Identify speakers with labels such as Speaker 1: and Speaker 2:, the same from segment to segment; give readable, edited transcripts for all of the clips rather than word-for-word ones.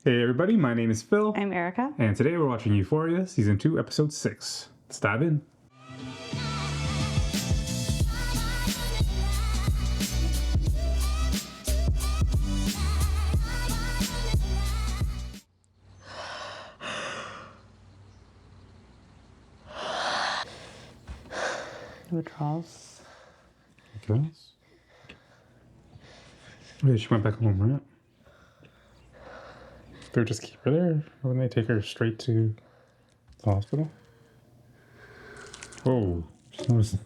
Speaker 1: Hey everybody, my name is Phil.
Speaker 2: I'm Erika.
Speaker 1: And today we're watching Euphoria, Season 2, Episode 6. Let's dive in.
Speaker 2: Withdrawals.
Speaker 1: Okay. Wait, she went back home, right? They'll just keep her there? Or wouldn't they take her straight to the hospital? Whoa. She was...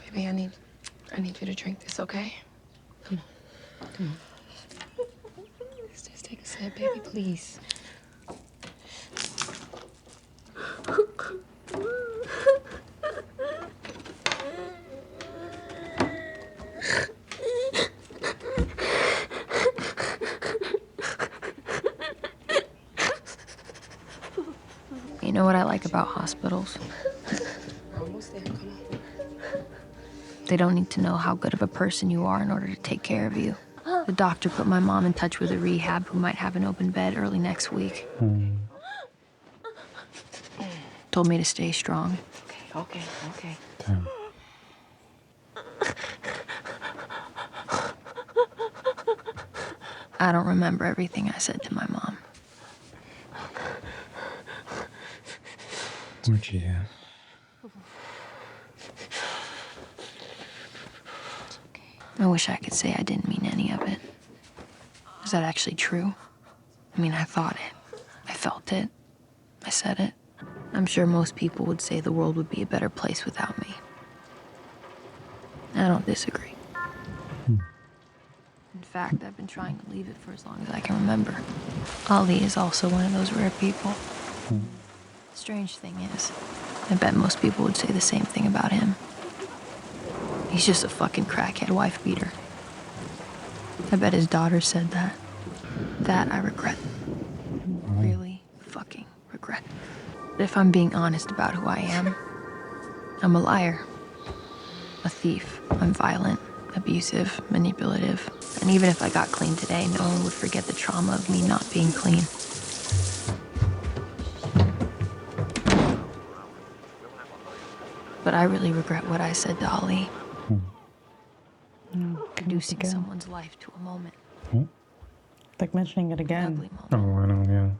Speaker 3: Baby, I need you to drink this, okay? Come on. Just take a sip, baby, please. You know what I like about hospitals? Almost there, come on. They don't need to know how good of a person you are in order to take care of you. The doctor put my mom in touch with a rehab who might have an open bed early next week. Told me to stay strong. Okay.
Speaker 1: Damn.
Speaker 3: I don't remember everything I said to my mom.
Speaker 1: Where'd she at?
Speaker 3: I wish I could say I didn't mean any of it. Is that actually true? I mean, I thought it. I felt it. I said it. I'm sure most people would say the world would be a better place without me. I don't disagree. In fact, I've been trying to leave it for as long as I can remember. Ali is also one of those rare people. Strange thing is, I bet most people would say the same thing about him. He's just a fucking crackhead wife beater. I bet his daughter said that. That I regret. Really fucking regret. But if I'm being honest about who I am, I'm a liar. A thief. I'm violent, abusive, manipulative. And even if I got clean today, no one would forget the trauma of me not being clean. But I really regret what I said to Ali. Reducing someone's life to a moment.
Speaker 2: Like mentioning it
Speaker 3: An
Speaker 2: again.
Speaker 3: ugly moment.
Speaker 1: Oh, I know, yeah.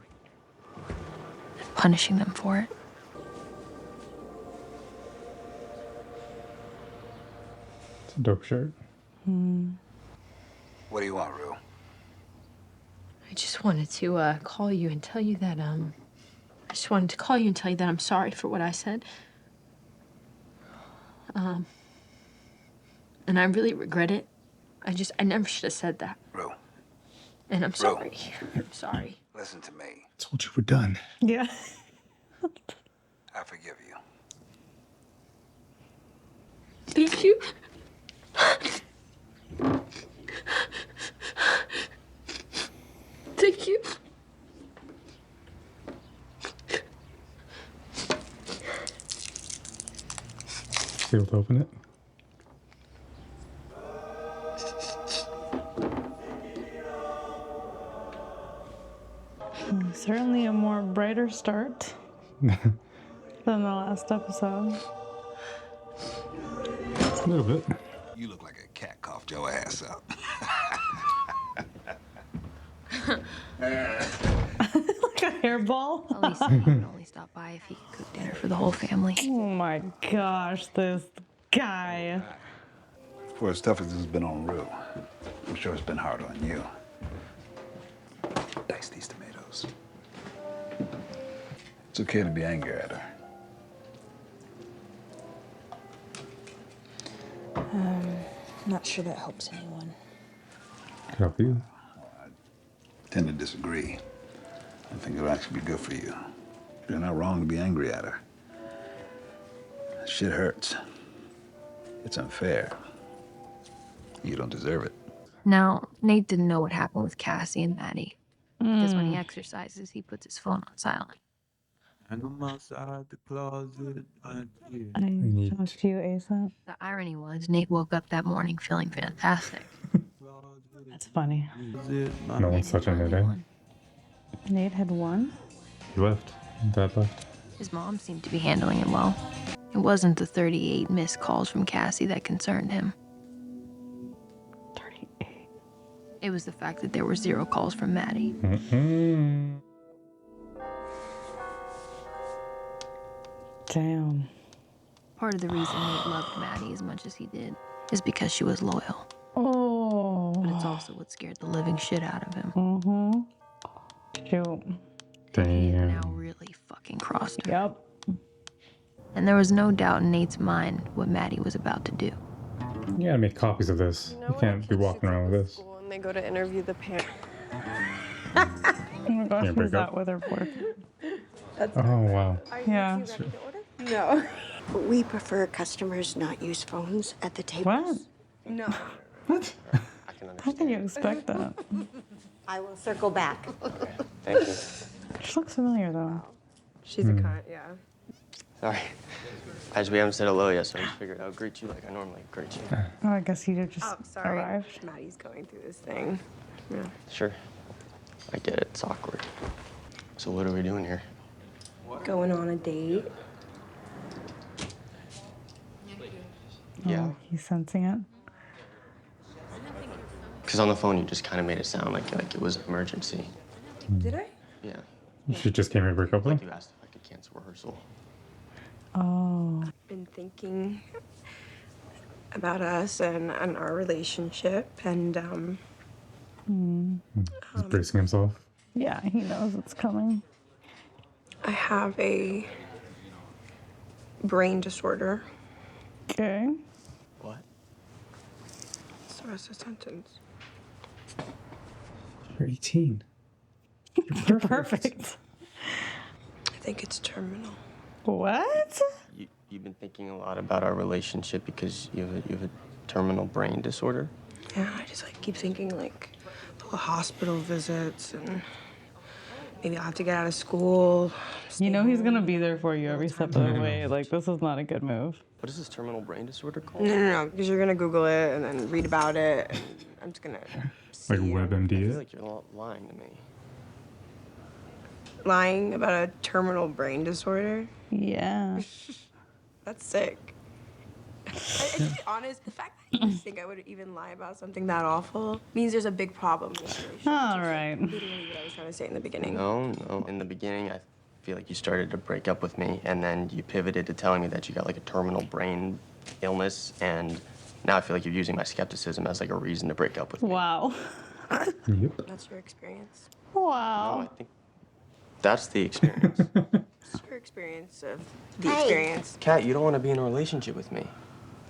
Speaker 3: And punishing them for it.
Speaker 1: It's a dope shirt.
Speaker 4: What do you want, Rue?
Speaker 5: I just wanted to call you and tell you that I just wanted to call you and tell you that I'm sorry for what I said. And I really regret it. I never should have said that.
Speaker 4: Rue,
Speaker 5: And I'm sorry. I'm sorry.
Speaker 4: listen to me.
Speaker 1: I told you we're done.
Speaker 2: Yeah.
Speaker 4: I forgive you.
Speaker 5: Thank you. Thank you.
Speaker 1: Be able to open it?
Speaker 2: Certainly a more brighter start than the last episode.
Speaker 1: A little bit.
Speaker 4: You look like a cat coughed your ass up.
Speaker 2: Like a hairball.
Speaker 3: Ali said he would only stop by if he could cook dinner for the whole family.
Speaker 2: Oh my gosh, this guy.
Speaker 4: For as tough as it's been on Rue, I'm sure it's been hard on you. Dice these tomatoes. It's okay to be angry at her.
Speaker 6: Not sure that helps anyone.
Speaker 1: Could help you.
Speaker 4: Tend to disagree. I think it'll actually be good for you. You're not wrong to be angry at her. Shit hurts. It's unfair. You don't deserve it.
Speaker 3: Now, Nate didn't know what happened with Cassie and Maddie. Because when he exercises, he puts his phone on silent.
Speaker 7: And I'm outside the closet.
Speaker 2: I
Speaker 1: Neat.
Speaker 2: talked to you ASAP.
Speaker 3: The irony was, Nate woke up that morning feeling fantastic.
Speaker 2: That's funny.
Speaker 1: No one's touching it,
Speaker 3: Finally
Speaker 1: eh?
Speaker 3: won.
Speaker 2: Nate had won?
Speaker 1: He left. Dad left.
Speaker 3: His mom seemed to be handling it well. It wasn't the 38 missed calls from Cassie that concerned him.
Speaker 2: 38.
Speaker 3: It was the fact that there were 0 calls from Maddie.
Speaker 1: Mm-mm.
Speaker 2: Damn.
Speaker 3: Part of the reason Nate loved Maddie as much as he did is because she was loyal.
Speaker 2: Oh.
Speaker 3: But it's also what scared the living shit out of him.
Speaker 2: Mm-hmm. Shoot.
Speaker 3: And he had now
Speaker 1: Damn.
Speaker 3: really fucking crossed her.
Speaker 2: Yep.
Speaker 3: And there was no doubt in Nate's mind what Maddie was about to do.
Speaker 1: You gotta make copies of this. You can't be walking around with this.
Speaker 8: And they go to interview the parent.
Speaker 2: Oh my gosh,
Speaker 1: Can't break
Speaker 2: who's that
Speaker 1: up.
Speaker 2: with her boyfriend?
Speaker 1: Oh, wow.
Speaker 2: Yeah.
Speaker 8: No.
Speaker 9: We prefer customers not use phones at the table.
Speaker 2: What?
Speaker 8: No.
Speaker 1: What?
Speaker 2: How can you expect that?
Speaker 9: I will circle back.
Speaker 10: Thank you.
Speaker 2: She looks familiar though.
Speaker 8: She's a cunt, yeah.
Speaker 10: Sorry. We haven't said hello yet, so I just figured I would greet you like I normally greet you.
Speaker 2: Oh, I guess you just
Speaker 8: Oh, sorry.
Speaker 2: arrived.
Speaker 8: Maddie's going through this thing. Yeah.
Speaker 10: Sure. I get it. It's awkward. So what are we doing here?
Speaker 8: Going on a date.
Speaker 10: Yeah.
Speaker 2: Oh, he's sensing it.
Speaker 10: Because on the phone, you just kind of made it sound like it was an emergency.
Speaker 8: Did I?
Speaker 10: Yeah.
Speaker 1: She just came here to break up with
Speaker 10: Like
Speaker 1: him?
Speaker 10: you asked if I could cancel rehearsal.
Speaker 2: Oh.
Speaker 8: Been thinking about us and our relationship, and
Speaker 1: He's bracing himself.
Speaker 2: Yeah, he knows it's coming.
Speaker 8: I have a brain disorder.
Speaker 2: Okay.
Speaker 10: What?
Speaker 8: That's the rest of the sentence.
Speaker 1: You're 18.
Speaker 2: You're perfect.
Speaker 8: I think it's terminal.
Speaker 2: What?
Speaker 10: You've been thinking a lot about our relationship because you have a terminal brain disorder?
Speaker 8: Yeah, I just keep thinking the hospital visits and maybe I'll have to get out of school.
Speaker 2: You know he's gonna be there for you every step of the way. Like, this is not a good move.
Speaker 10: What is this terminal brain disorder called?
Speaker 8: No, because you're gonna Google it and then read about it, and I'm just gonna see
Speaker 1: Like
Speaker 8: it.
Speaker 10: I
Speaker 1: WebMD
Speaker 10: feel
Speaker 1: it?
Speaker 10: like you're lying to me.
Speaker 8: Lying about a terminal brain disorder?
Speaker 2: Yeah.
Speaker 8: That's sick. To be honest, the fact that you think I would even lie about something that awful means there's a big problem in this relationship.
Speaker 2: All right.
Speaker 8: Literally what I was trying to say in the beginning.
Speaker 10: No. In the beginning, I feel like you started to break up with me, and then you pivoted to telling me that you got a terminal brain illness, and now I feel like you're using my skepticism as a reason to break up with me.
Speaker 2: Wow.
Speaker 1: Yep.
Speaker 8: That's your experience.
Speaker 10: No,
Speaker 2: Wow.
Speaker 10: I think that's the experience.
Speaker 8: It's your experience of the experience.
Speaker 10: Kat, you don't want to be in a relationship with me.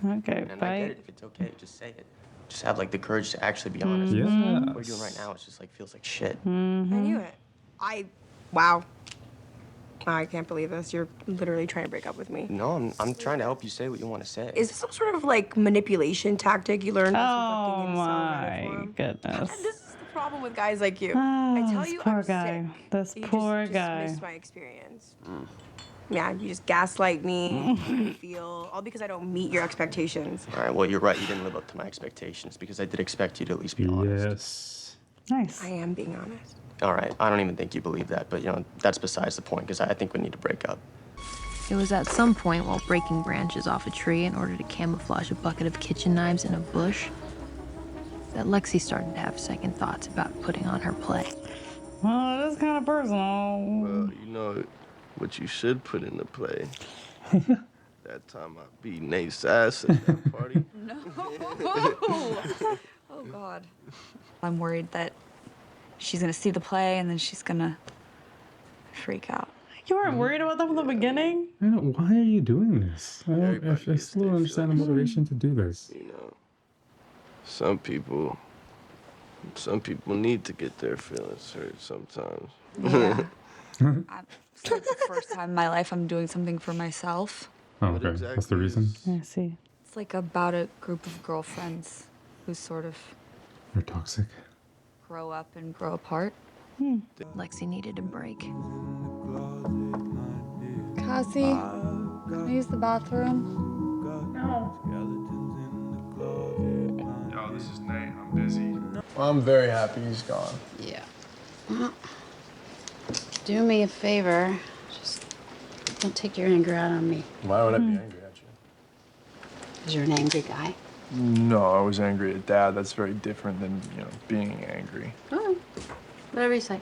Speaker 2: Okay,
Speaker 10: And I
Speaker 2: bye.
Speaker 10: get it. If it's okay, just say it. Just have the courage to actually be honest.
Speaker 1: Yes.
Speaker 10: What you're doing right now is just feels like shit.
Speaker 8: I knew it. Wow. I can't believe this. You're literally trying to break up with me.
Speaker 10: No, I'm trying to help you say what you want to say.
Speaker 8: Is this some sort of manipulation tactic you learned
Speaker 2: Oh
Speaker 8: from fucking
Speaker 2: my goodness.
Speaker 8: This is the problem with guys like you.
Speaker 2: Oh,
Speaker 8: I tell
Speaker 2: this
Speaker 8: you,
Speaker 2: poor
Speaker 8: I'm
Speaker 2: guy.
Speaker 8: sick.
Speaker 2: This
Speaker 8: You
Speaker 2: poor
Speaker 8: just
Speaker 2: guy.
Speaker 8: dismiss my experience. Yeah, you just gaslight me, make me feel, all because I don't meet your expectations.
Speaker 10: All right, well, you're right. You didn't live up to my expectations because I did expect you to at least be honest.
Speaker 1: Yes.
Speaker 2: Nice.
Speaker 8: I am being honest.
Speaker 10: All right, I don't even think you believe that, but that's besides the point because I think we need to break up.
Speaker 3: It was at some point while breaking branches off a tree in order to camouflage a bucket of kitchen knives in a bush that Lexi started to have second thoughts about putting on her play.
Speaker 2: Well, it is kind of personal.
Speaker 11: Well, you know what you should put into play. That time I beat Nate's ass at that party.
Speaker 12: No. Oh, God. I'm worried that she's going to see the play and then she's going to freak out.
Speaker 2: You weren't worried about that from the beginning?
Speaker 1: I know. Why are you doing this?
Speaker 11: Everybody
Speaker 1: I still don't understand the motivation to do this.
Speaker 11: Some people need to get their feelings hurt sometimes.
Speaker 12: Yeah. It's like the first time in my life I'm doing something for myself.
Speaker 1: Oh, okay. That's the reason.
Speaker 2: I see.
Speaker 12: It's about a group of girlfriends who sort of
Speaker 1: You're toxic.
Speaker 12: grow up and grow apart.
Speaker 3: Lexi needed a break.
Speaker 12: Cassie, can I use the bathroom?
Speaker 13: Yo, this is Nate. I'm busy.
Speaker 14: Well, I'm very happy he's gone.
Speaker 15: Yeah. Do me a favor. Just don't take your anger out on me.
Speaker 14: Why would I be angry at you?
Speaker 15: Because you're an angry guy.
Speaker 13: No, I was angry at Dad. That's very different than, being angry.
Speaker 15: Oh, whatever you say.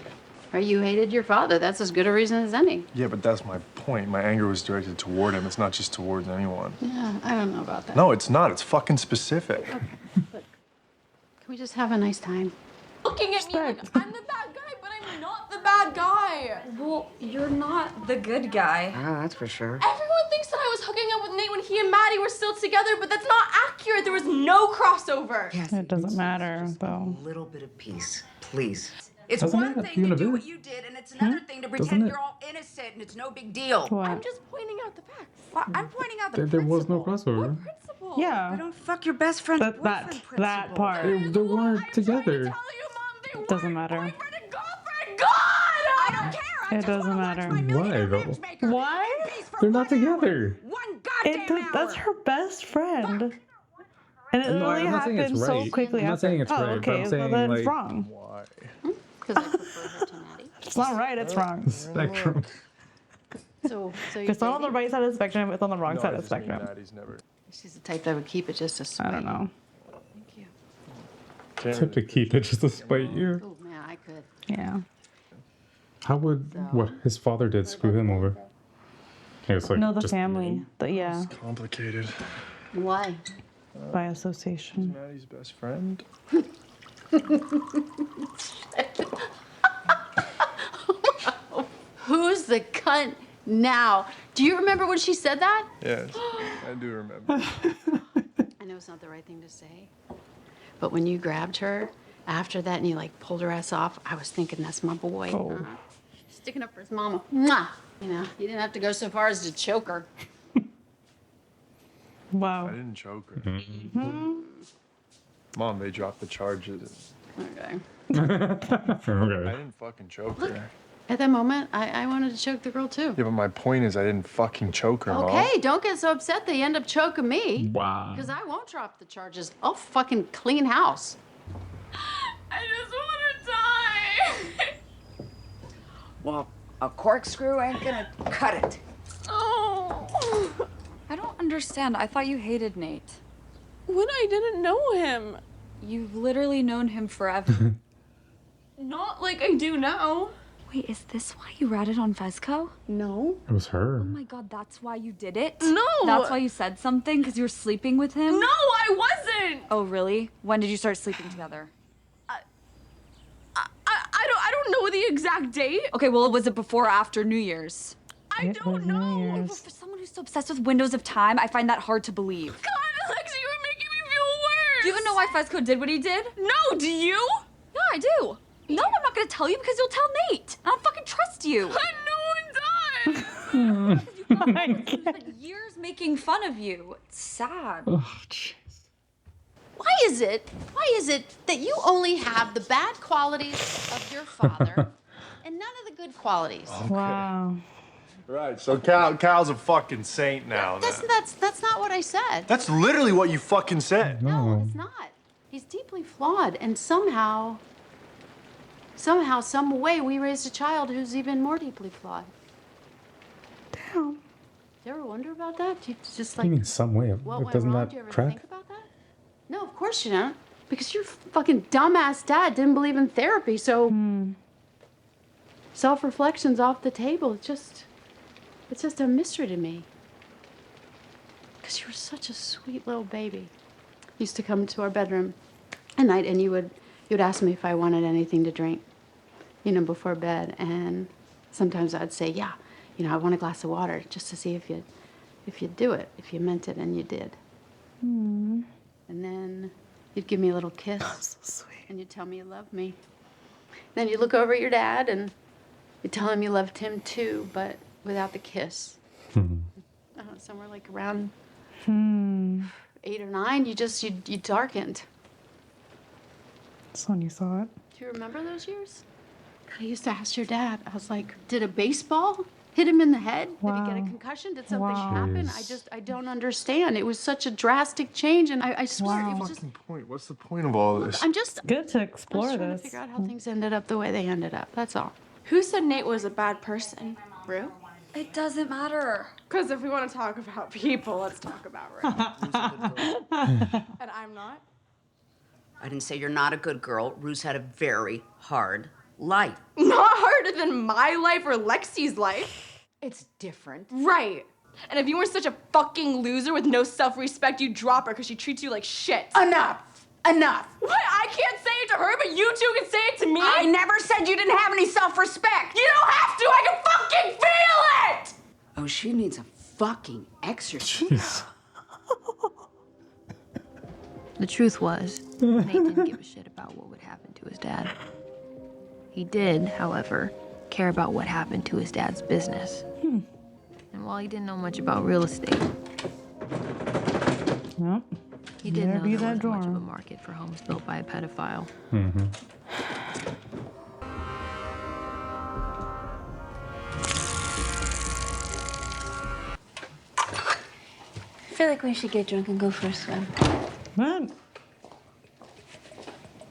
Speaker 15: Or you hated your father. That's as good a reason as any.
Speaker 13: Yeah, but that's my point. My anger was directed toward him. It's not just towards anyone.
Speaker 15: Yeah, I don't know about that.
Speaker 13: No, it's not. It's fucking specific.
Speaker 15: Okay, look. Can we just have a nice time?
Speaker 8: Looking at me like I'm the bad guy, but I'm not the bad guy.
Speaker 12: Well, you're not the good guy.
Speaker 15: Oh, that's for sure.
Speaker 8: Everyone thinks that I was hooking up with Nate when he and Maddie were still together, but that's not accurate. There was no crossover.
Speaker 2: It doesn't matter, though.
Speaker 16: A little bit of peace, please. It's
Speaker 1: Doesn't
Speaker 16: one
Speaker 1: it
Speaker 16: thing to
Speaker 1: feel
Speaker 16: do
Speaker 1: a
Speaker 16: what
Speaker 1: bit?
Speaker 16: you did, and it's another thing to
Speaker 1: Doesn't
Speaker 16: pretend
Speaker 1: it?
Speaker 16: you're all innocent and it's no big deal.
Speaker 2: What?
Speaker 8: I'm just pointing out the facts.
Speaker 16: Well, I'm pointing out the
Speaker 1: There was no
Speaker 16: principle.
Speaker 1: crossover.
Speaker 8: Principle.
Speaker 2: Yeah.
Speaker 16: But don't fuck your best friend's
Speaker 2: That
Speaker 16: boyfriend
Speaker 2: that
Speaker 16: principle.
Speaker 2: part.
Speaker 1: They weren't together.
Speaker 8: Tell you, Mom, they
Speaker 2: Doesn't
Speaker 8: weren't
Speaker 2: matter.
Speaker 8: boyfriend and girlfriend. God! I don't care. I
Speaker 2: It
Speaker 8: just
Speaker 2: doesn't
Speaker 8: wanna
Speaker 2: matter.
Speaker 8: watch my
Speaker 1: Why
Speaker 8: millionaire
Speaker 1: though?
Speaker 8: matchmaker.
Speaker 2: Why?
Speaker 1: They're not together.
Speaker 16: One goddamn hour.
Speaker 2: That's her best friend. And it
Speaker 1: No,
Speaker 2: only
Speaker 1: I'm not saying it's
Speaker 2: happened so
Speaker 1: right.
Speaker 2: quickly
Speaker 1: I'm not
Speaker 2: after.
Speaker 1: saying it's
Speaker 2: oh,
Speaker 1: right, but
Speaker 2: okay.
Speaker 1: I'm saying,
Speaker 2: then it's
Speaker 1: like,
Speaker 2: wrong.
Speaker 13: Why?
Speaker 15: Because I prefer her to Maddie.
Speaker 2: It's not right, it's wrong.
Speaker 1: Spectrum.
Speaker 15: So
Speaker 2: If it's not on the right side of the spectrum, it's on the wrong
Speaker 13: No,
Speaker 2: side
Speaker 13: I
Speaker 2: of the
Speaker 13: just mean
Speaker 2: spectrum.
Speaker 13: Maddie's never.
Speaker 15: She's the type that would keep it just to spite
Speaker 2: I don't know.
Speaker 15: Thank you.
Speaker 1: Tip to keep it just to spite you.
Speaker 15: Oh, man, I could.
Speaker 2: Yeah.
Speaker 1: How would what his father did screw him over? It was like
Speaker 2: No, the
Speaker 1: just
Speaker 2: family. Yeah.
Speaker 13: It's complicated.
Speaker 15: Why?
Speaker 2: By association.
Speaker 13: Maddie's best friend.
Speaker 15: Who's the cunt now? Do you remember when she said that?
Speaker 13: Yes, I do remember.
Speaker 15: I know it's not the right thing to say, but when you grabbed her after that and you like pulled her ass off, I was thinking that's my boy.
Speaker 2: Oh.
Speaker 15: Sticking up for his mama. Mwah! You know, you didn't have to go so far as to choke her.
Speaker 2: Wow.
Speaker 13: I didn't choke her. Mom, they dropped the charges.
Speaker 15: Okay.
Speaker 13: I
Speaker 1: Okay.
Speaker 13: didn't fucking choke her.
Speaker 15: At that moment, I wanted to choke the girl too.
Speaker 13: Yeah, but my point is I didn't fucking choke her, Mom.
Speaker 15: Okay, don't get so upset that you end up choking me.
Speaker 1: Wow.
Speaker 15: Because I won't drop the charges. I'll fucking clean house.
Speaker 8: I just want to die.
Speaker 16: Well, a corkscrew ain't gonna cut it.
Speaker 8: Oh.
Speaker 12: I don't understand. I thought you hated Nate.
Speaker 8: When I didn't know him.
Speaker 12: You've literally known him forever.
Speaker 8: Not like I do now.
Speaker 12: Wait, is this why you ratted on Fezco?
Speaker 15: No.
Speaker 1: It was her.
Speaker 12: Oh my god, that's why you did it?
Speaker 8: No.
Speaker 12: That's why you said something? Because you were sleeping with him?
Speaker 8: No, I wasn't.
Speaker 12: Oh, really? When did you start sleeping together?
Speaker 8: I don't know the exact date.
Speaker 12: Okay, well, was it before or after New Year's?
Speaker 8: I don't know.
Speaker 12: Well, for someone who's so obsessed with windows of time, I find that hard to believe.
Speaker 8: God, Alexia, you're making me feel worse.
Speaker 12: Do you even know why Fezco did what he did?
Speaker 8: No, do you?
Speaker 12: Yeah, I do. No, I'm not gonna tell you because you'll tell Nate. I don't fucking trust you.
Speaker 8: No one does.
Speaker 12: You've got like years making fun of you. It's sad.
Speaker 1: Oh, jeez.
Speaker 15: Why is it that you only have the bad qualities of your father and none of the good qualities?
Speaker 2: Wow.
Speaker 13: Right, so Cal's a fucking saint now.
Speaker 15: That's not what I said.
Speaker 13: That's literally what you fucking said.
Speaker 15: No, it's not. He's deeply flawed, and somehow, some way, we raised a child who's even more deeply flawed.
Speaker 2: Damn.
Speaker 15: Do you ever wonder about that? Do you just
Speaker 1: What do you
Speaker 15: like
Speaker 1: mean some way?
Speaker 15: what went
Speaker 1: Doesn't
Speaker 15: wrong?
Speaker 1: that
Speaker 15: Do you ever
Speaker 1: track?
Speaker 15: think about that? No, of course you don't. Because your fucking dumbass dad didn't believe in therapy, so self-reflection's off the table. It's just a mystery to me. Because you were such a sweet little baby. You used to come to our bedroom at night and you'd ask me if I wanted anything to drink, before bed. And sometimes I'd say, yeah, I want a glass of water, just to see if you'd do it, if you meant it, and you did. And then you'd give me a little kiss.
Speaker 2: So sweet.
Speaker 15: And you'd tell me you loved me. Then you'd look over at your dad and you'd tell him you loved him too, but without the kiss. Somewhere like around 8 or 9, you darkened.
Speaker 2: That's when you saw it.
Speaker 15: Do you remember those years? I used to ask your dad, I was like, did a baseball Hit him in the head? Did he get a concussion? Did something happen? I don't understand. It was such a drastic change, and I swear it was just.
Speaker 13: What's the point of all this?
Speaker 15: I'm just
Speaker 2: good to explore
Speaker 15: trying
Speaker 2: this.
Speaker 15: to figure out how things ended up the way they ended up. That's all.
Speaker 8: Who said Nate was a bad person? Rue?
Speaker 12: It doesn't matter.
Speaker 8: Because if we want to talk about people, let's talk about Rue. And I'm not?
Speaker 16: I didn't say you're not a good girl. Rue's had a very hard life.
Speaker 8: Not harder than my life or Lexi's life.
Speaker 16: It's different.
Speaker 8: Right. And if you weren't such a fucking loser with no self-respect, you'd drop her because she treats you like shit.
Speaker 16: Enough! Enough!
Speaker 8: What? I can't say it to her, but you two can say it to me?
Speaker 16: I never said you didn't have any self-respect!
Speaker 8: You don't have to! I can fucking feel it!
Speaker 16: Oh, she needs a fucking exorcism.
Speaker 3: The truth was, Nate didn't give a shit about what would happen to his dad. He did, however, care about what happened to his dad's business. And while he didn't know much about real estate, he did know there wasn't much of a market for homes built by a pedophile.
Speaker 17: I feel like we should get drunk and go for a swim.
Speaker 2: What?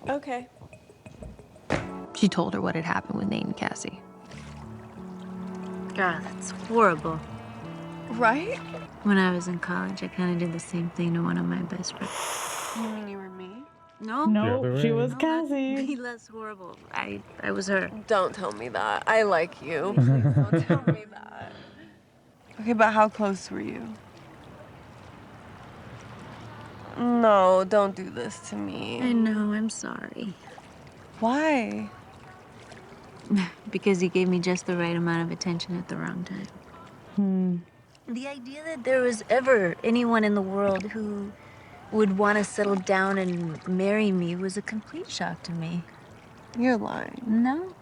Speaker 8: Okay.
Speaker 3: She told her what had happened with Nate and Cassie.
Speaker 17: God, that's horrible.
Speaker 8: Right?
Speaker 17: When I was in college, I kind of did the same thing to one of my best friends.
Speaker 8: You mean you were me?
Speaker 17: No.
Speaker 2: No, she was Cassie.
Speaker 17: Way less horrible. I was her.
Speaker 8: Don't tell me that. I like you. Please don't tell me that. Okay, but how close were you? No, don't do this to me.
Speaker 17: I know, I'm sorry.
Speaker 8: Why?
Speaker 17: Because he gave me just the right amount of attention at the wrong time. The idea that there was ever anyone in the world who would want to settle down and marry me was a complete shock to me.
Speaker 8: You're lying.
Speaker 17: No,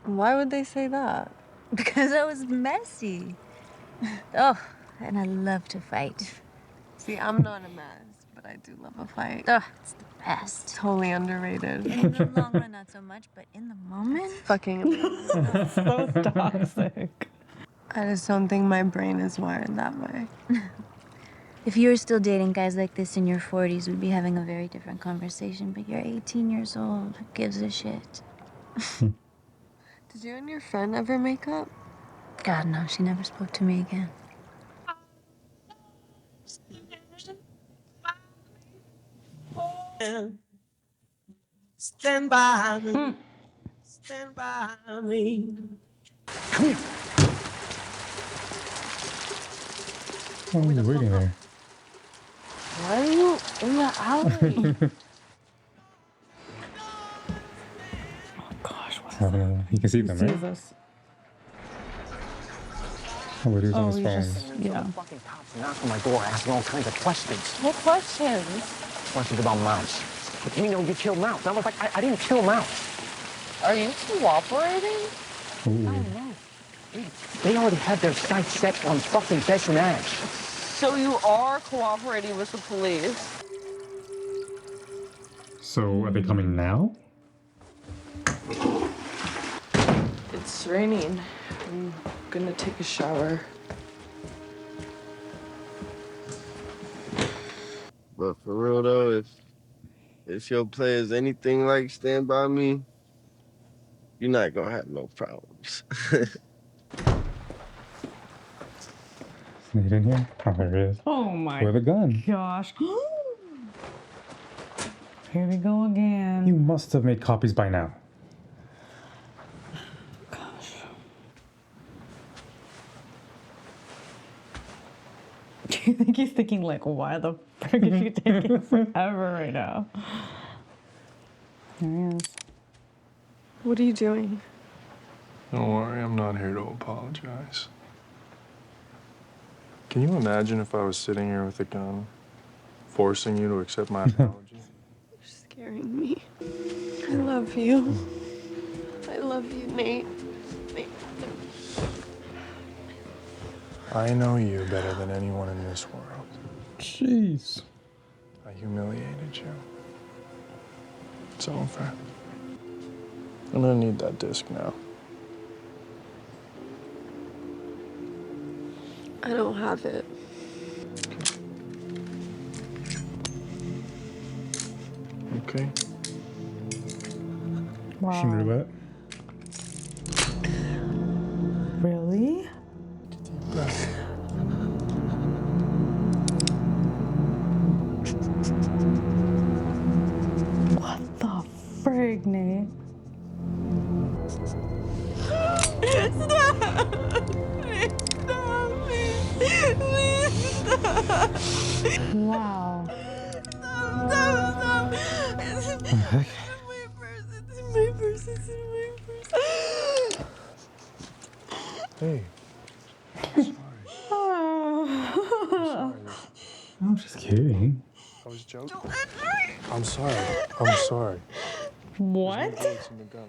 Speaker 8: Why would they say that?
Speaker 17: because I was messy. Oh, and I love to fight.
Speaker 8: See, I'm not a mess, but I do love a fight.
Speaker 17: Oh, it's the best.
Speaker 8: Totally underrated.
Speaker 17: In the long run, not so much, but in the moment,
Speaker 8: Fucking amazing.
Speaker 2: So toxic.
Speaker 8: I just don't think my brain is wired that way.
Speaker 17: if you were still dating guys like this in your 40s, we'd be having a very different conversation. But you're 18 years old. Who gives a shit?
Speaker 8: Did you and your friend ever make up?
Speaker 17: God, no. She never spoke to me again.
Speaker 7: Stand by me. Stand by me.
Speaker 1: Come here. Oh, you're waiting there.
Speaker 8: Why are you in the alley?
Speaker 1: He can see them, right?
Speaker 2: us.
Speaker 1: Oh, but he was on his
Speaker 2: he's
Speaker 1: phone.
Speaker 2: just, yeah.
Speaker 18: Fucking cops knock on my door asking all kinds of questions.
Speaker 8: What questions?
Speaker 18: Questions about Mouse. But you know you killed Mouse. I was like, I didn't kill Mouse.
Speaker 8: Are you cooperating?
Speaker 18: I don't know. They already had their sights set on fucking Bess and Ash.
Speaker 8: So you are cooperating with the police?
Speaker 1: So, are they coming now?
Speaker 8: It's raining. I'm gonna take a shower.
Speaker 11: But for real though, if your play is anything like Stand By Me, you're not gonna have no problems.
Speaker 1: Is Nate in here? Oh, there he is.
Speaker 2: Oh my
Speaker 1: With a gun.
Speaker 2: gosh. Here we go again.
Speaker 1: You must have made copies by now.
Speaker 2: Do you think he's thinking, like, why the frick is she taking forever right now? There he is.
Speaker 8: What are you doing?
Speaker 13: Don't worry, I'm not here to apologize. Can you imagine if I was sitting here with a gun, forcing you to accept my apology?
Speaker 8: You're scaring me. I love you. I love you, Nate. Nate.
Speaker 13: I know you better than anyone in this world.
Speaker 1: Jeez.
Speaker 13: I humiliated you. It's over. I'm gonna need that disc now.
Speaker 8: I don't have it.
Speaker 13: Okay.
Speaker 1: Russian roulette.
Speaker 2: Really? What the frig, Nate?
Speaker 8: Stop! Please stop! Please stop!
Speaker 2: Wow.
Speaker 8: Stop! It's in
Speaker 1: What the heck?
Speaker 8: my purse. It's in my purse. It's in my purse.
Speaker 13: Hey.
Speaker 1: I'm just kidding.
Speaker 13: I was joking. I'm sorry. I'm sorry.
Speaker 2: What?
Speaker 13: There's no bullets in the gun.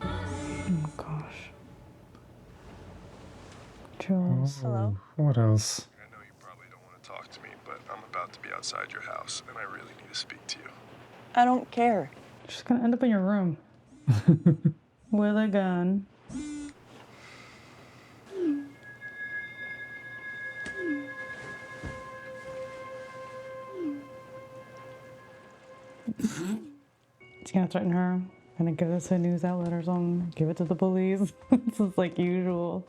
Speaker 2: Oh gosh. Jules.
Speaker 1: Hello. What else?
Speaker 13: I know you probably don't want to talk to me, but I'm about to be outside your house, and I really need to speak to you.
Speaker 6: I don't care.
Speaker 2: She's gonna end up in your room. With a gun. She's gonna threaten her. Gonna give it to a news outlet or something. Give it to the police. This is like usual.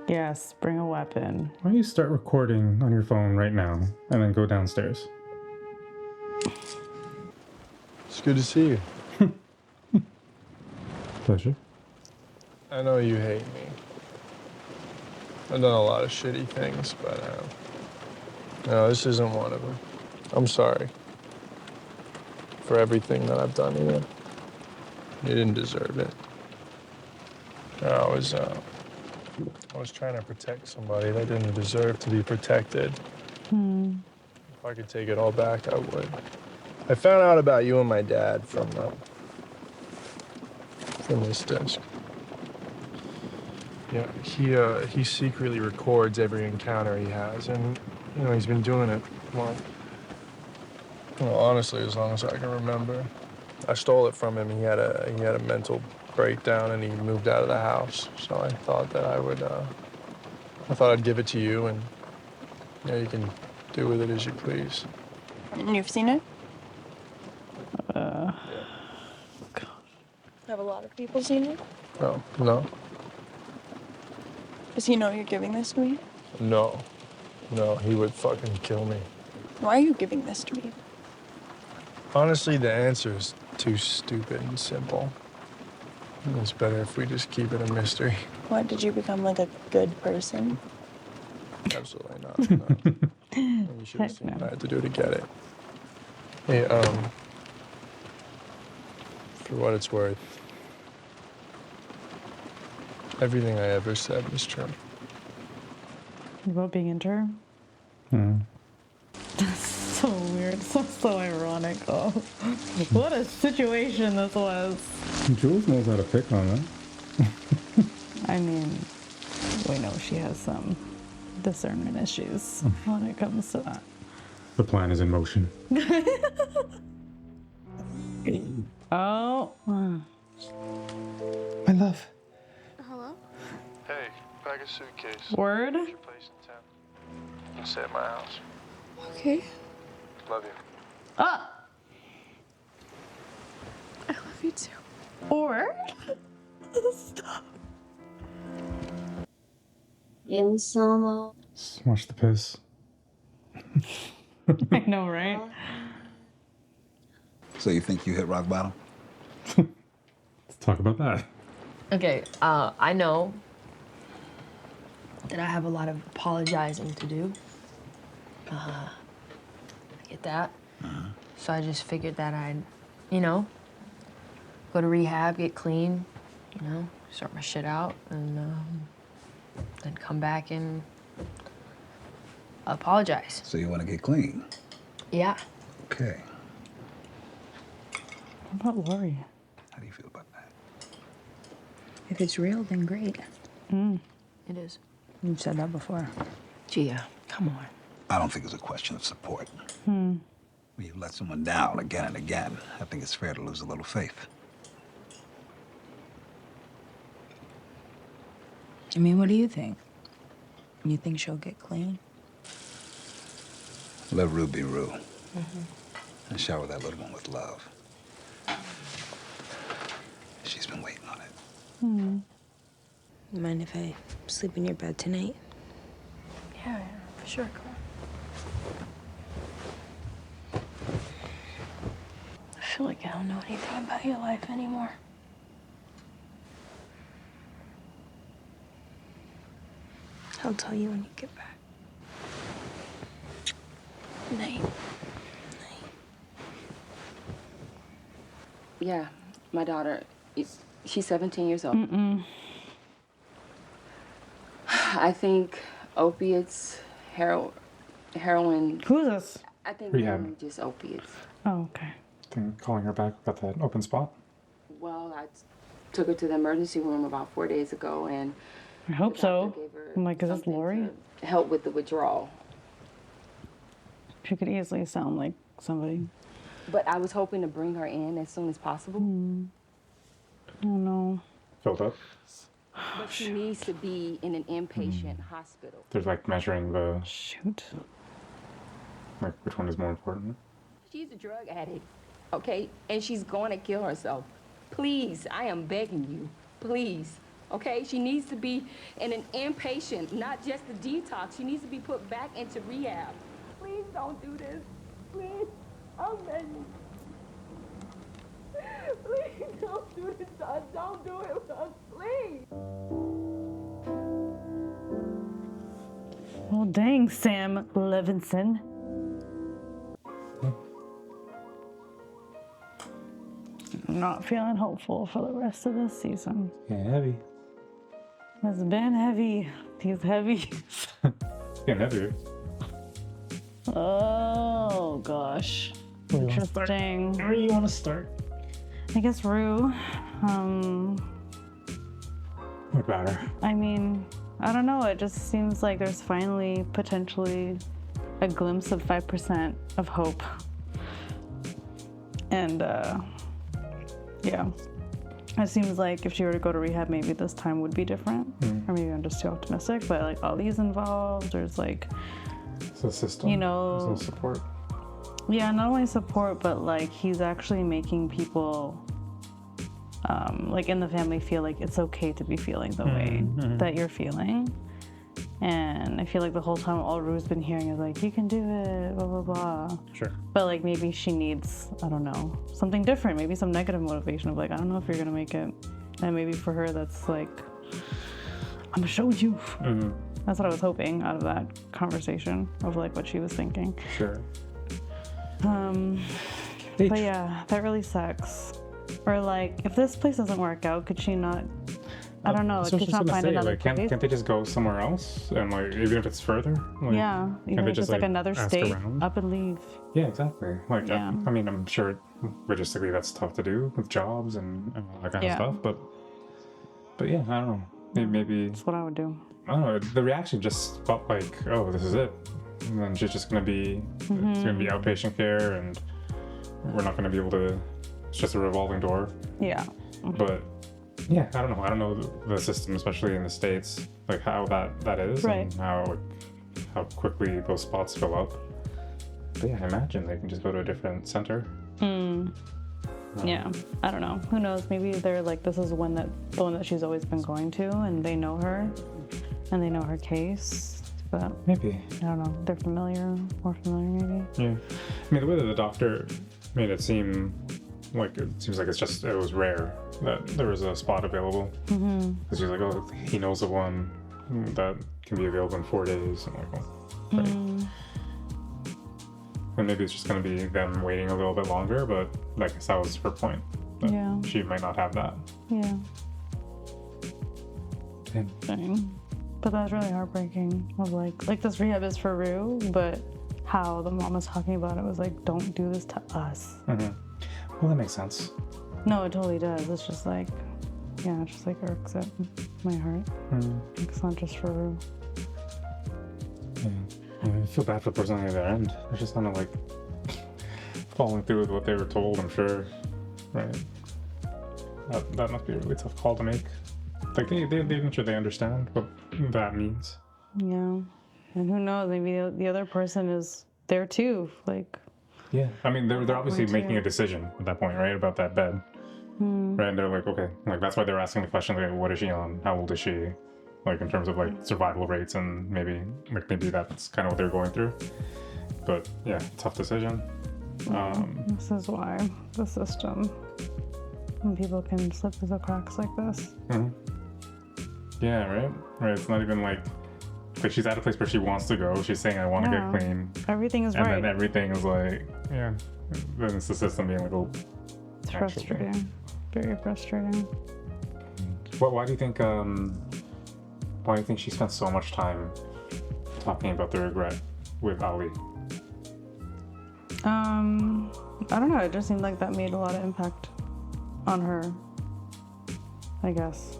Speaker 2: Yes, bring a weapon.
Speaker 1: Why don't you start recording on your phone right now and then go downstairs?
Speaker 13: It's good to see you.
Speaker 1: Pleasure.
Speaker 13: I know you hate me. I've done a lot of shitty things, but no, this isn't one of them. I'm sorry for everything that I've done to you. You didn't deserve it. I was trying to protect somebody that didn't deserve to be protected. If I could take it all back, I would. I found out about you and my dad from this desk. Yeah, he secretly records every encounter he has, and he's been doing it well, honestly, as long as I can remember. I stole it from him. He had a mental breakdown, and he moved out of the house. So I thought that I thought I'd give it to you, and you can do with it as you please.
Speaker 6: And you've seen it?
Speaker 2: God.
Speaker 6: Have a lot of people seen it?
Speaker 13: No,
Speaker 6: Does he know you're giving this to me?
Speaker 13: no, he would fucking kill me.
Speaker 6: Why are you giving this to me?
Speaker 13: Honestly, the answer is too stupid and simple. It's better if we just keep it a mystery.
Speaker 6: What, did you become like a good person?
Speaker 13: Absolutely not. No. You should have seen what I had to do to get it. Hey, for what it's worth, everything I ever said was true.
Speaker 2: About being into her? That's so weird. So ironic, though. What a situation this was.
Speaker 1: Jules knows how to pick on that.
Speaker 2: I mean, we know she has some discernment issues when it comes to that.
Speaker 1: The plan is in motion.
Speaker 2: Oh.
Speaker 1: My love.
Speaker 8: Hello?
Speaker 13: Hey, pack a suitcase.
Speaker 2: Word?
Speaker 13: What's your place in town? You can stay at my house.
Speaker 8: Okay.
Speaker 13: Love you.
Speaker 2: Ah!
Speaker 8: I love you too.
Speaker 2: Or?
Speaker 17: Stop. Insomma.
Speaker 1: Smash the piss.
Speaker 2: I know, right?
Speaker 4: So you think you hit rock bottom?
Speaker 1: Let's talk about that.
Speaker 3: Okay, I know that I have a lot of apologizing to do. I get that. So I just figured that I'd, go to rehab, get clean, sort my shit out, and then come back and apologize.
Speaker 4: So you want to get clean?
Speaker 3: Yeah.
Speaker 4: Okay.
Speaker 2: What about Lori?
Speaker 4: How do you feel about that?
Speaker 12: If it's real, then great.
Speaker 3: It is.
Speaker 12: You've said that before.
Speaker 3: Gia, come on.
Speaker 4: I don't think it's a question of support. When you let someone down again and again, I think it's fair to lose a little faith.
Speaker 19: I mean, what do you think? You think she'll get clean?
Speaker 4: Let Rue be Rue. And shower that little one with love. She's been waiting on it.
Speaker 5: You mind if I sleep in your bed tonight?
Speaker 3: Yeah, for sure. Come on. I feel like I don't know anything about your life anymore. I'll tell you when you get back. Good night.
Speaker 20: Yeah, my daughter, she's 17 years old. I think opiates, heroin.
Speaker 2: Who's this?
Speaker 20: I think
Speaker 1: Rehab.
Speaker 20: mainly just opiates.
Speaker 2: Oh, okay.
Speaker 1: Think calling her back about that open spot.
Speaker 20: Well, I took her to the emergency room about 4 days ago, and
Speaker 2: I hope so. I'm like, is this Lori?
Speaker 20: help with the withdrawal.
Speaker 2: She could easily sound like somebody.
Speaker 20: But I was hoping to bring her in as soon as possible.
Speaker 2: Oh no.
Speaker 1: Filled up.
Speaker 20: But she needs to be in an inpatient hospital.
Speaker 1: There's like measuring the.
Speaker 2: Shoot.
Speaker 1: Like which one is more important?
Speaker 20: She's a drug addict, okay? And she's going to kill herself. Please, I am begging you, please, okay? She needs to be in an inpatient, not just a detox. She needs to be put back into rehab. Please don't do this. Please, I'm begging you. Please don't do this, son. Don't do it, son. Please.
Speaker 2: Well, dang, Sam Levinson. I'm not feeling hopeful for the rest of this season.
Speaker 1: Yeah, heavy.
Speaker 2: It's been heavy. He's heavy.
Speaker 1: Getting heavier.
Speaker 2: Oh, gosh. Interesting.
Speaker 1: Where do you want to start?
Speaker 2: I guess Rue.
Speaker 1: What about her?
Speaker 2: I mean, I don't know. It just seems like there's finally potentially a glimpse of 5% of hope. And, yeah. It seems like if she were to go to rehab, maybe this time would be different. Or maybe I'm just too optimistic. But, like, all these involved, there's, like...
Speaker 1: It's a system.
Speaker 2: You know...
Speaker 1: There's no support.
Speaker 2: Yeah, not only support, but, like, he's actually making people... like in the family feel like it's okay to be feeling the way that you're feeling. And I feel like the whole time all Rue's been hearing is like, you can do it, blah, blah, blah.
Speaker 1: Sure.
Speaker 2: But like maybe she needs, I don't know, something different, maybe some negative motivation of like, I don't know if you're gonna make it. And maybe for her that's like, I'm gonna show you. That's what I was hoping out of that conversation of like what she was thinking.
Speaker 1: Sure.
Speaker 2: But yeah, that really sucks. Or like, if this place doesn't work out, could she not? I don't know.
Speaker 1: That's
Speaker 2: Could
Speaker 1: what
Speaker 2: she not find another
Speaker 1: like, can't
Speaker 2: place?
Speaker 1: they just go somewhere else and like even if it's further? Like,
Speaker 2: Yeah, even if it's like another
Speaker 1: ask
Speaker 2: state,
Speaker 1: around?
Speaker 2: up and leave.
Speaker 1: Yeah, exactly. Like
Speaker 2: Yeah.
Speaker 1: I mean, I'm sure logistically that's tough to do with jobs and all that kind of stuff. But yeah, I don't know. Maybe
Speaker 2: that's what I would do.
Speaker 1: I don't know. The reaction just felt like, oh, this is it. And then she's just gonna be it's gonna be outpatient care, and we're not gonna be able to. It's just a revolving door.
Speaker 2: Yeah.
Speaker 1: But yeah, I don't know. I don't know the system, especially in the States, like how that is
Speaker 2: Right.
Speaker 1: and how quickly those spots fill up. But yeah, I imagine they can just go to a different center.
Speaker 2: Yeah, I don't know. Who knows? Maybe they're like, this is the one that she's always been going to, and they know her, and they know her case. But
Speaker 1: maybe
Speaker 2: I don't know. They're more familiar, maybe.
Speaker 1: Yeah, I mean the way that the doctor made it seem like it seems like it was rare that there was a spot available. Because she's like, oh, he knows of one that can be available in 4 days. I'm like, oh, great. And maybe it's just going to be them waiting a little bit longer, but I guess that was her point. That she might not have that.
Speaker 2: Yeah.
Speaker 1: Dang.
Speaker 2: But that's really heartbreaking. Of like this rehab is for Rue, but how the mom was talking about it was like, don't do this to us.
Speaker 1: Well, that makes sense.
Speaker 2: No, it totally does. It's just like, yeah, it just like irks at my heart. It's not just for Rue.
Speaker 1: Yeah. I feel bad for the person on the other end. They're just kind of like following through with what they were told, I'm sure. Right? That must be a really tough call to make. Like they're not sure they understand what that means.
Speaker 2: Yeah. And who knows? Maybe the other person is there too. Like.
Speaker 1: Yeah. I mean, they're obviously
Speaker 2: too.
Speaker 1: making a decision at that point, right? About that bed. Right? And they're like, okay, like that's why they're asking the question, like, what is she on? How old is she? Like in terms of like survival rates, and maybe that's kind of what they're going through. But yeah, tough decision.
Speaker 2: This is why the system, when people can slip through the cracks like this.
Speaker 1: Yeah, right. It's not even like she's at a place where she wants to go. She's saying, I want to get clean.
Speaker 2: Everything is
Speaker 1: and
Speaker 2: right.
Speaker 1: And then everything is like, yeah. Then it's the system being like, oh.
Speaker 2: It's frustrating. Very frustrating.
Speaker 1: Why do you think? Why do you think she spent so much time talking about the regret with Ali?
Speaker 2: I don't know. It just seemed like that made a lot of impact on her. I guess.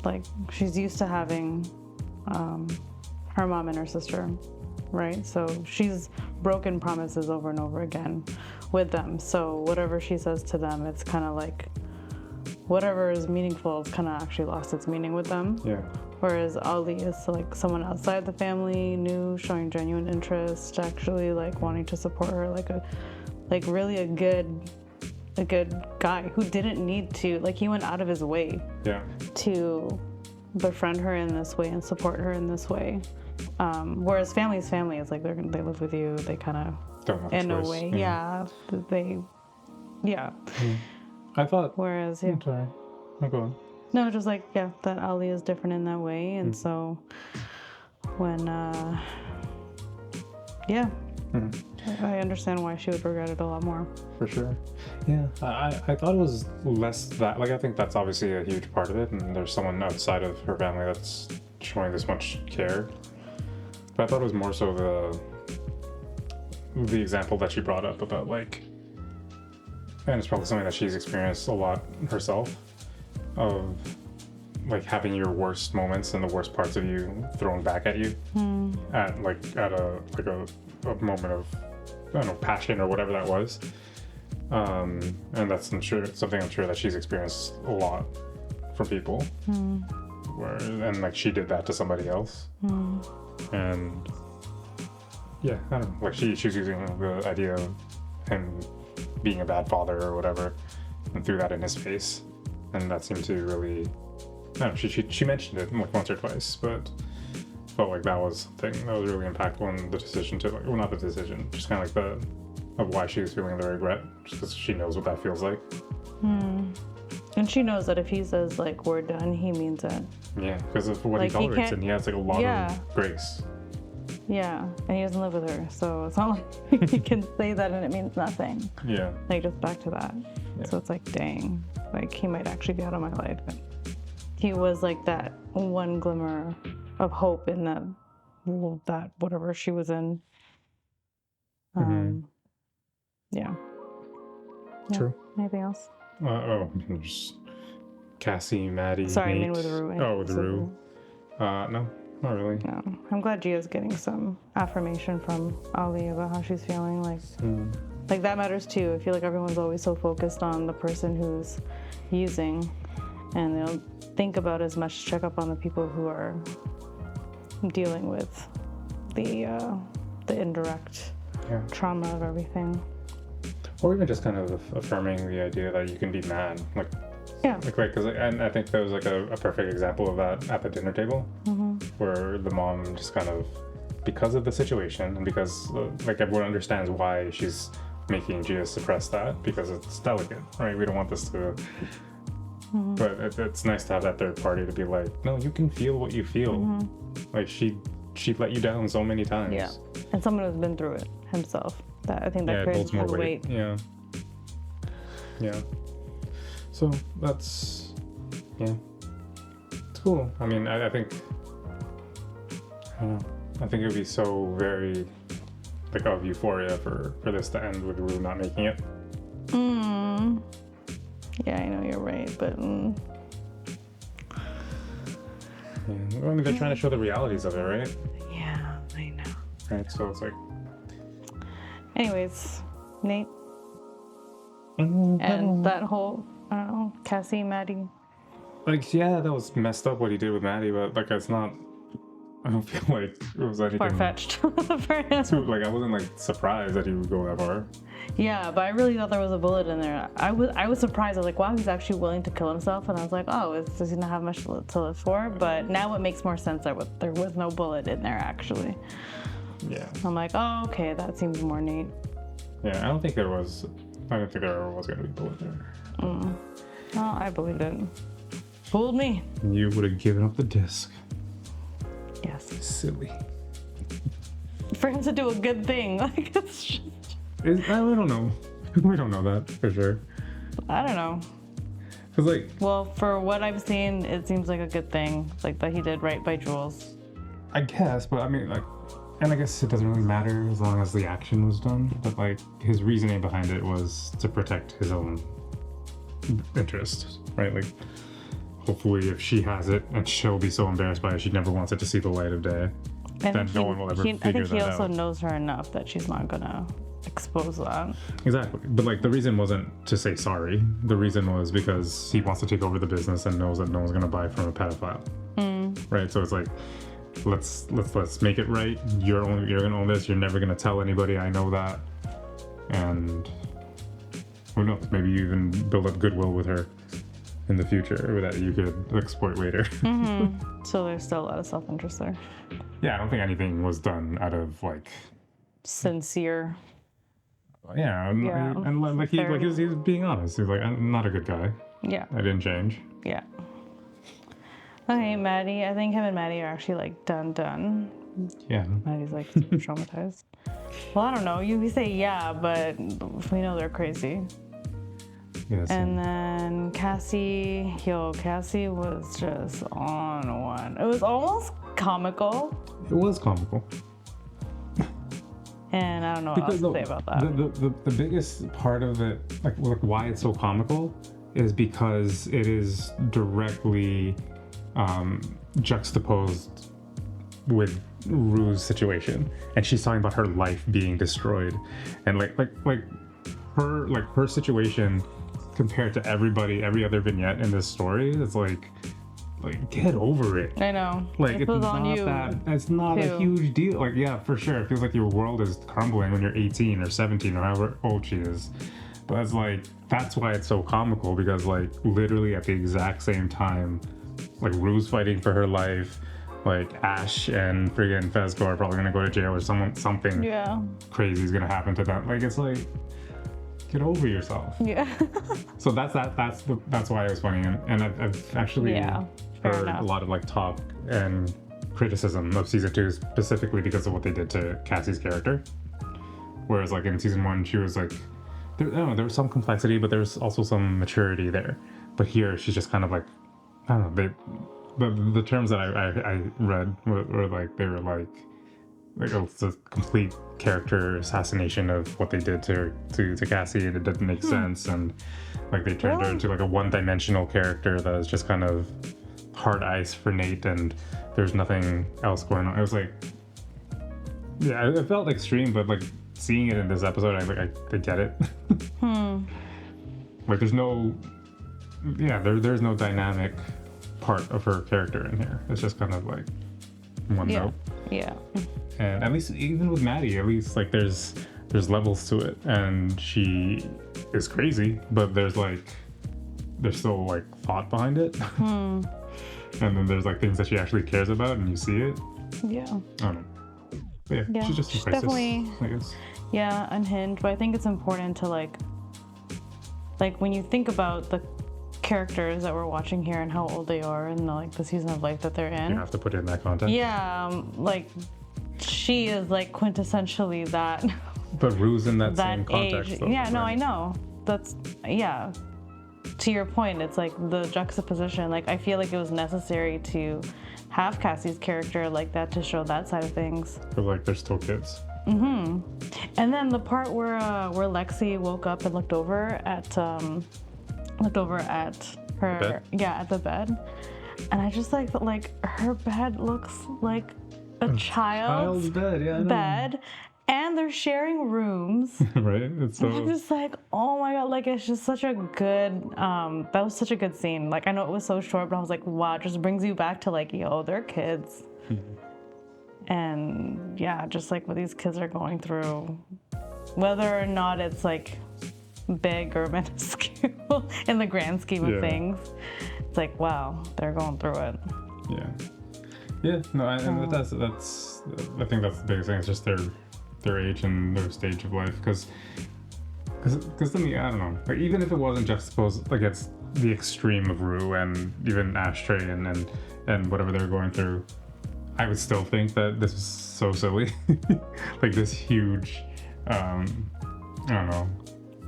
Speaker 2: Like she's used to having her mom and her sister, right? So she's broken promises over and over again with them. So whatever she says to them, it's kind of like whatever is meaningful has kind of actually lost its meaning with them.
Speaker 1: Yeah.
Speaker 2: Whereas Ali is like someone outside the family, new, showing genuine interest, actually like wanting to support her, really a good guy who didn't need to, like he went out of his way to befriend her in this way and support her in this way. Whereas family is family. It's like they live with you. They kind of, in a way,
Speaker 1: I thought.
Speaker 2: Whereas,
Speaker 1: I'm sorry. Oh, go on.
Speaker 2: No, just like, that Ali is different in that way. And so when, I understand why she would regret it a lot more.
Speaker 1: For sure. Yeah. I thought it was less that, like, I think that's obviously a huge part of it. And there's someone outside of her family that's showing this much care. But I thought it was more so the example that she brought up about, like, and it's probably something that she's experienced a lot herself, of like having your worst moments and the worst parts of you thrown back at you at a moment of, I don't know, passion or whatever that was. And that's something I'm sure that she's experienced a lot from people. And like she did that to somebody else. And yeah, I don't know, like she was using the idea of him being a bad father or whatever and threw that in his face. And that seemed to really, I don't know, she mentioned it like once or twice, but felt like that was something that was really impactful in the decision to, like, well, not the decision, just kind of like of why she was feeling the regret, just because she knows what that feels like.
Speaker 2: And she knows that if he says like we're done, he means it.
Speaker 1: Yeah, because of what
Speaker 2: Like,
Speaker 1: he tolerates, and he has like a lot of grace.
Speaker 2: Yeah, and he doesn't live with her, so it's not like he can say that and it means nothing.
Speaker 1: Yeah.
Speaker 2: Like, just back to that. Yeah. So it's like, dang, like he might actually be out of my life. But he was like that one glimmer of hope in that whatever she was in. Yeah.
Speaker 1: True.
Speaker 2: Anything else?
Speaker 1: There's Cassie, Maddie.
Speaker 2: Sorry,
Speaker 1: Nate.
Speaker 2: I mean with Rue.
Speaker 1: Oh, with Rue. No, not really.
Speaker 2: No. I'm glad Gia's getting some affirmation from Ali about how she's feeling. Like that matters too. I feel like everyone's always so focused on the person who's using, and they'll think about as much check up on the people who are dealing with the indirect trauma of everything.
Speaker 1: Or even just kind of affirming the idea that you can be mad, like.
Speaker 2: Yeah.
Speaker 1: Because and I think there was like a perfect example of that at the dinner table, where the mom just kind of, because of the situation and because like everyone understands why she's making Gia suppress that, because it's delicate, right? We don't want this to. But it's nice to have that third party to be like, no, you can feel what you feel. Like she let you down so many times.
Speaker 2: Yeah, and someone who's been through it himself. That I think that carries more weight.
Speaker 1: Yeah. So that's, it's cool. I mean, I think, I don't know. I think it would be so very, like, of Euphoria for this to end with Rue not making it.
Speaker 2: Yeah, I know you're right, but.
Speaker 1: Yeah. Well, I mean, they're trying to show the realities of it, right?
Speaker 2: Yeah, I know.
Speaker 1: Right, so it's like.
Speaker 2: Anyways, Nate. And that whole, I don't know, Cassie, Maddie
Speaker 1: like, yeah, that was messed up what he did with Maddie, but like, it's not. I don't feel like it was anything
Speaker 2: far-fetched for him.
Speaker 1: Like, I wasn't like surprised that he would go that far.
Speaker 2: Yeah, but I really thought there was a bullet in there. I was surprised. I was like, wow, he's actually willing to kill himself. And I was like, oh, does he not have much to live for? But now it makes more sense that there was no bullet in there, actually.
Speaker 1: Yeah.
Speaker 2: I'm like, oh, okay, that seems more neat.
Speaker 1: Yeah, I don't think there was going to be a bullet there.
Speaker 2: Well, I believed it. Fooled me.
Speaker 1: You would have given up the disc.
Speaker 2: Yes.
Speaker 1: Silly.
Speaker 2: For him to do a good thing. Like, it's just...
Speaker 1: I don't know. We don't know that for sure.
Speaker 2: I don't know.
Speaker 1: Cause like,
Speaker 2: well, for what I've seen, it seems like a good thing, like that he did right by Jules.
Speaker 1: I guess, but I mean, like, and I guess it doesn't really matter as long as the action was done. But like, his reasoning behind it was to protect his own interests, right? Like, hopefully, if she has it, and she'll be so embarrassed by it, she never wants it to see the light of day. Then no one will ever figure that out.
Speaker 2: I think he also knows her enough that she's not gonna expose that.
Speaker 1: Exactly. But like, the reason wasn't to say sorry. The reason was because he wants to take over the business and knows that no one's gonna buy from a pedophile. Right? So it's like, let's make it right. You're gonna own this. You're never gonna tell anybody. I know that. And who knows? Maybe you even build up goodwill with her in the future that you could exploit later.
Speaker 2: So there's still a lot of self-interest there.
Speaker 1: Yeah, I don't think anything was done out of like
Speaker 2: sincere.
Speaker 1: Yeah, and like he was being honest. He was like, I'm not a good guy.
Speaker 2: Yeah.
Speaker 1: I didn't change.
Speaker 2: Yeah. Okay, Maddie. I think him and Maddie are actually like done.
Speaker 1: Yeah.
Speaker 2: Maddie's like super traumatized. Well, I don't know. You say yeah, but we know they're crazy.
Speaker 1: Yes.
Speaker 2: And then Cassie was just on one. It was almost comical.
Speaker 1: It was comical.
Speaker 2: And I don't know what else to say about that.
Speaker 1: The biggest part of it, like why it's so comical, is because it is directly juxtaposed with Rue's situation, and she's talking about her life being destroyed, and like her situation compared to every other vignette in this story, it's like get over it.
Speaker 2: I know.
Speaker 1: Like
Speaker 2: it's
Speaker 1: not a huge deal. Like, yeah, for sure. It feels like your world is crumbling when you're 18 or 17 or however old she is. But it's like, that's why it's so comical, because like literally at the exact same time, like Rue's fighting for her life, like Ash and friggin' Fezco are probably gonna go to jail or something crazy is gonna happen to them. Like, it's like, get over yourself.
Speaker 2: Yeah.
Speaker 1: So that's why it was funny, and I've actually heard a lot of like talk and criticism of season 2 specifically because of what they did to Cassie's character. Whereas like in season 1, she was like, there was some complexity, but there's also some maturity there. But here, she's just kind of like, I don't know. The terms that I read were like, they were like it's a complete character assassination of what they did to Cassie, and it didn't make sense, and like they turned her into like a one-dimensional character that is just kind of hard ice for Nate, and there's nothing else going on. It was like, yeah, it felt extreme, but like seeing it in this episode, I get it. Like there's no dynamic part of her character in here. It's just kind of like one note.
Speaker 2: Yeah.
Speaker 1: And at least even with Maddie, at least like there's levels to it, and she is crazy, but there's still like thought behind it. And then there's like things that she actually cares about, and you see it.
Speaker 2: Yeah.
Speaker 1: I don't know. But yeah, she's just a crisis,
Speaker 2: definitely,
Speaker 1: I guess.
Speaker 2: Yeah, unhinged. But I think it's important to like when you think about the characters that we're watching here and how old they are and like the season of life that they're in.
Speaker 1: You have to put it in that context.
Speaker 2: Yeah, like she is like quintessentially that.
Speaker 1: But Rue's in that
Speaker 2: that
Speaker 1: same context.
Speaker 2: age.
Speaker 1: Though,
Speaker 2: yeah,
Speaker 1: right?
Speaker 2: no, I know. That's to your point, it's like the juxtaposition. Like I feel like it was necessary to have Cassie's character like that to show that side of things.
Speaker 1: But like they're still kids.
Speaker 2: And then the part where Lexi woke up and looked over at her
Speaker 1: bed?
Speaker 2: at the bed, and I just like her bed looks like a child's
Speaker 1: bed,
Speaker 2: and they're sharing rooms.
Speaker 1: Right? It's
Speaker 2: And
Speaker 1: so.
Speaker 2: I'm just like, oh my god, like it's just such a good that was such a good scene. Like I know it was so short, but I was like, wow, it just brings you back to like, yo, they're kids. And yeah, just like what these kids are going through, whether or not it's like big or minuscule in the grand scheme of things, it's like, wow, they're going through it.
Speaker 1: Yeah. Yeah. No, and that's I think that's the biggest thing. It's just their age and their stage of life, because to me, I don't know. Like even if it wasn't juxtaposed against the extreme of Rue and even Ashtray and whatever they're going through, I would still think that this is so silly. Like this huge, I don't know.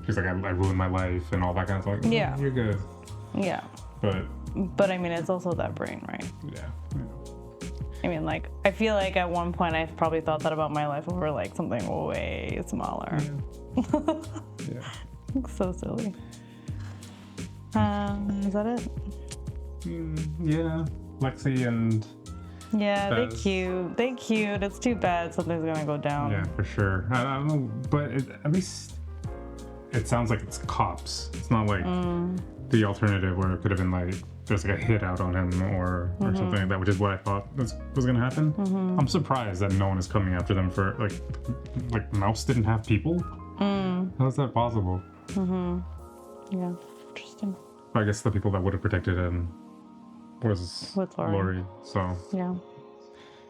Speaker 1: She's like, I ruined my life and all that kind of stuff. Like,
Speaker 2: Yeah.
Speaker 1: You're good.
Speaker 2: Yeah. But I mean, it's also that brain, right?
Speaker 1: Yeah.
Speaker 2: I mean, like, I feel like at one point I've probably thought that about my life over like something way smaller.
Speaker 1: Yeah.
Speaker 2: So silly. Is that it?
Speaker 1: Yeah. Lexi and.
Speaker 2: Yeah, they
Speaker 1: Bez.
Speaker 2: cute. They cute. It's too bad something's gonna go down.
Speaker 1: Yeah, for sure. I don't know, but at least it sounds like it's cops. It's not like the alternative where it could have been like there's like a hit out on him or something like that, which is what I thought was gonna happen. I'm surprised that no one is coming after them for like Mouse didn't have people. How is that possible?
Speaker 2: Yeah, interesting.
Speaker 1: I guess the people that would have protected him was
Speaker 2: With Laurie.
Speaker 1: Laurie. So
Speaker 2: Yeah.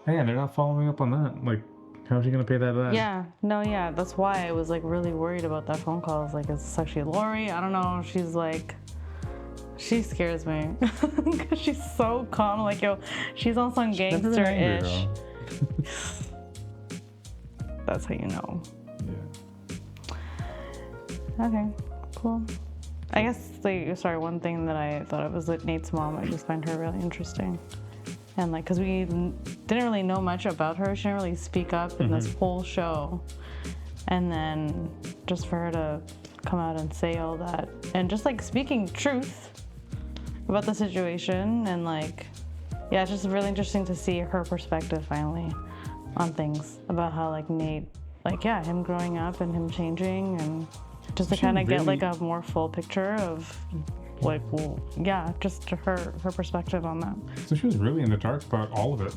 Speaker 1: hey, they're not following up on that. Like, how's she gonna pay that back?
Speaker 2: Yeah. No, yeah. That's why I was like really worried about that phone call. I was like, is this actually Laurie? I don't know. She's like, she scares me. Because she's so calm. Like, yo, she's on some
Speaker 1: Never been angry,
Speaker 2: gangster-ish.
Speaker 1: though.
Speaker 2: That's how you know.
Speaker 1: Yeah.
Speaker 2: Okay, cool. I guess, like, sorry, one thing that I thought of was like Nate's mom. I just find her really interesting. And like, cause we didn't really know much about her. She didn't really speak up in this whole show. And then just for her to come out and say all that and just like speaking truth about the situation and like, yeah, it's just really interesting to see her perspective finally on things about how like Nate, like, yeah, him growing up and him changing and just to kind of get like a more full picture of like, well, yeah, just her perspective on that.
Speaker 1: So she was really in the dark about all of it.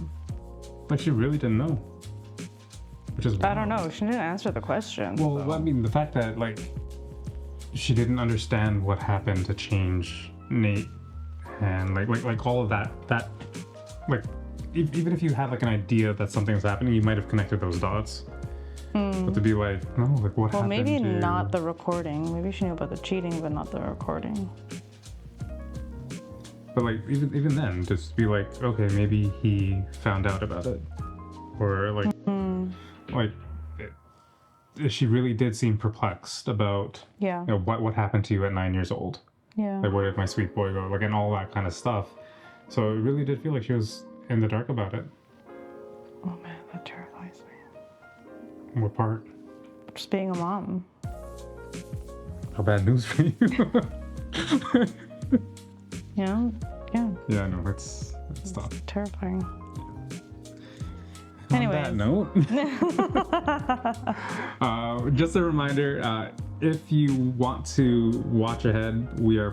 Speaker 1: Like she really didn't know. Which is wild.
Speaker 2: I don't know. She didn't answer the question.
Speaker 1: Well,
Speaker 2: so.
Speaker 1: I mean, the fact that like she didn't understand what happened to change Nate, and like all of that like even if you had like an idea that something's happening, you might have connected those dots. But to be like, no, like what happened?
Speaker 2: Well, maybe
Speaker 1: to...
Speaker 2: not the recording. Maybe she knew about the cheating, but not the recording.
Speaker 1: But like even then, just be like, okay, maybe he found out about it, or like like she really did seem perplexed about
Speaker 2: Yeah.
Speaker 1: you know what happened to you at 9 years old.
Speaker 2: Yeah.
Speaker 1: Like where did my sweet boy go? Like and all that kind of stuff. So it really did feel like she was in the dark about it.
Speaker 2: Oh man, that terrifies me.
Speaker 1: What part?
Speaker 2: Just being a mom.
Speaker 1: How bad news for you?
Speaker 2: You know? Yeah.
Speaker 1: Yeah, no, it's tough.
Speaker 2: Terrifying.
Speaker 1: On that note, just a reminder, if you want to watch ahead, we are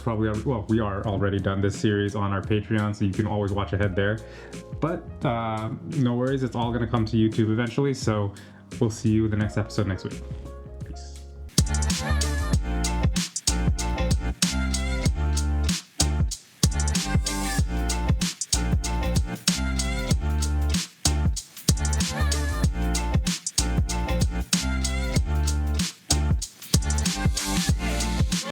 Speaker 1: already done this series on our Patreon, so you can always watch ahead there. But no worries, it's all going to come to YouTube eventually, so we'll see you in the next episode next week.